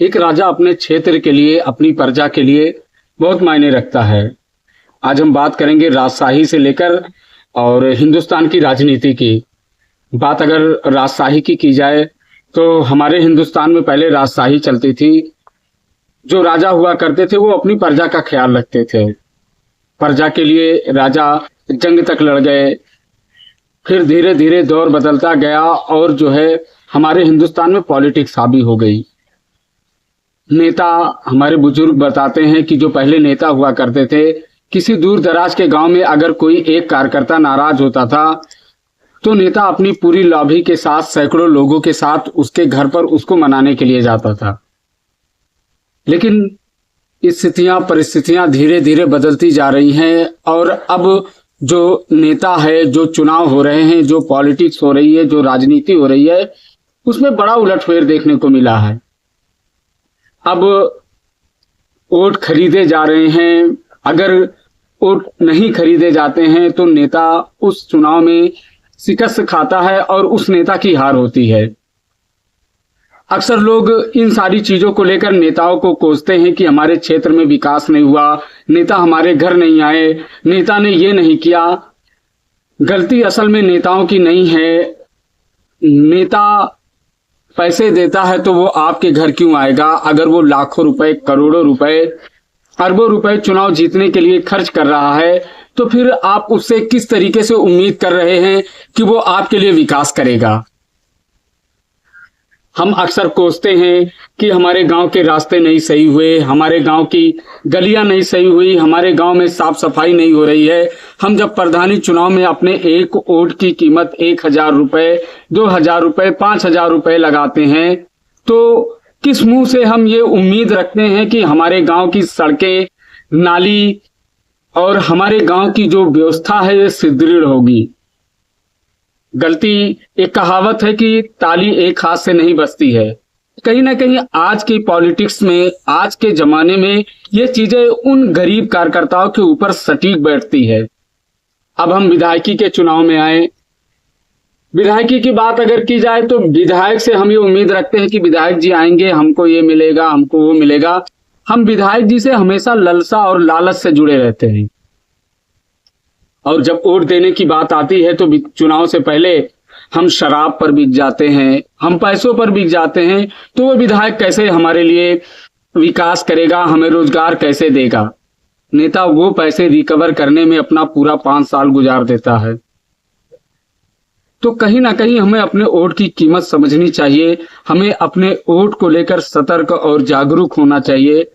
एक राजा अपने क्षेत्र के लिए, अपनी प्रजा के लिए बहुत मायने रखता है। आज हम बात करेंगे राजशाही से लेकर और हिंदुस्तान की राजनीति की। बात अगर राजशाही की जाए तो हमारे हिंदुस्तान में पहले राजशाही चलती थी। जो राजा हुआ करते थे वो अपनी प्रजा का ख्याल रखते थे। प्रजा के लिए राजा जंग तक लड़ गए। फिर धीरे धीरे दौर बदलता गया और जो है हमारे हिंदुस्तान में पॉलिटिक्स हावी हो गई। नेता, हमारे बुजुर्ग बताते हैं कि जो पहले नेता हुआ करते थे, किसी दूर दराज के गांव में अगर कोई एक कार्यकर्ता नाराज होता था तो नेता अपनी पूरी लॉबी के साथ, सैकड़ों लोगों के साथ उसके घर पर उसको मनाने के लिए जाता था। लेकिन परिस्थितियां धीरे धीरे बदलती जा रही हैं और अब जो नेता है, जो चुनाव हो रहे हैं, जो पॉलिटिक्स हो रही है, जो राजनीति हो रही है, उसमें बड़ा उलटफेर देखने को मिला है। अब वोट खरीदे जा रहे हैं। अगर वोट नहीं खरीदे जाते हैं तो नेता उस चुनाव में शिकस्त खाता है और उस नेता की हार होती है। अक्सर लोग इन सारी चीजों को लेकर नेताओं को कोसते हैं कि हमारे क्षेत्र में विकास नहीं हुआ, नेता हमारे घर नहीं आए, नेता ने ये नहीं किया। गलती असल में नेताओं की नहीं है। नेता पैसे देता है तो वो आपके घर क्यों आएगा? अगर वो लाखों रुपए, करोड़ों रुपए, अरबों रुपए चुनाव जीतने के लिए खर्च कर रहा है तो फिर आप उससे किस तरीके से उम्मीद कर रहे हैं कि वो आपके लिए विकास करेगा? हम अक्सर कोसते हैं कि हमारे गांव के रास्ते नहीं सही हुए, हमारे गांव की गलियां नहीं सही हुई, हमारे गांव में साफ सफाई नहीं हो रही है। हम जब प्रधानी चुनाव में अपने एक वोट की कीमत 1,000 रुपए, 2,000 रुपए, 5,000 रुपए लगाते हैं तो किस मुंह से हम ये उम्मीद रखते हैं कि हमारे गांव की सड़कें, नाली और हमारे गांव की जो व्यवस्था है ये सुदृढ़ होगी? गलती, एक कहावत है कि ताली एक हाथ से नहीं बजती है। कहीं ना कहीं आज की पॉलिटिक्स में, आज के जमाने में ये चीजें उन गरीब कार्यकर्ताओं के ऊपर सटीक बैठती है। अब हम विधायकी के चुनाव में आए। विधायकी की बात अगर की जाए तो विधायक से हम ये उम्मीद रखते हैं कि विधायक जी आएंगे, हमको ये मिलेगा, हमको वो मिलेगा। हम विधायक जी से हमेशा ललसा और लालच से जुड़े रहते हैं और जब वोट देने की बात आती है तो चुनाव से पहले हम शराब पर बिक जाते हैं, हम पैसों पर बिक जाते हैं। तो वो विधायक कैसे हमारे लिए विकास करेगा, हमें रोजगार कैसे देगा? नेता वो पैसे रिकवर करने में अपना पूरा 5 साल गुजार देता है। तो कहीं ना कहीं हमें अपने वोट की कीमत समझनी चाहिए। हमें अपने वोट को लेकर सतर्क और जागरूक होना चाहिए।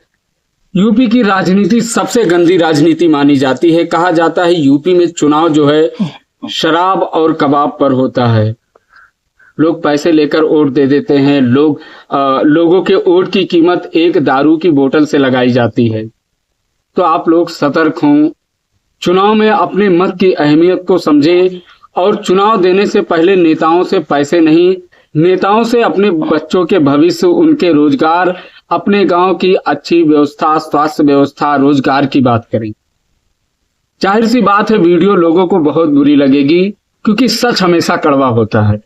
यूपी की राजनीति सबसे गंदी राजनीति मानी जाती है। कहा जाता है यूपी में चुनाव जो है शराब और कबाब पर होता है। लोग पैसे लेकर वोट दे देते हैं। लोगों के वोट की कीमत एक दारू की बोतल से लगाई जाती है। तो आप लोग सतर्क हों, चुनाव में अपने मत की अहमियत को समझें और चुनाव देने से पहले नेताओं से पैसे नहीं, नेताओं से अपने बच्चों के भविष्य, उनके रोजगार, अपने गांव की अच्छी व्यवस्था, स्वास्थ्य व्यवस्था, रोजगार की बात करें। जाहिर सी बात है वीडियो लोगों को बहुत बुरी लगेगी क्योंकि सच हमेशा कड़वा होता है।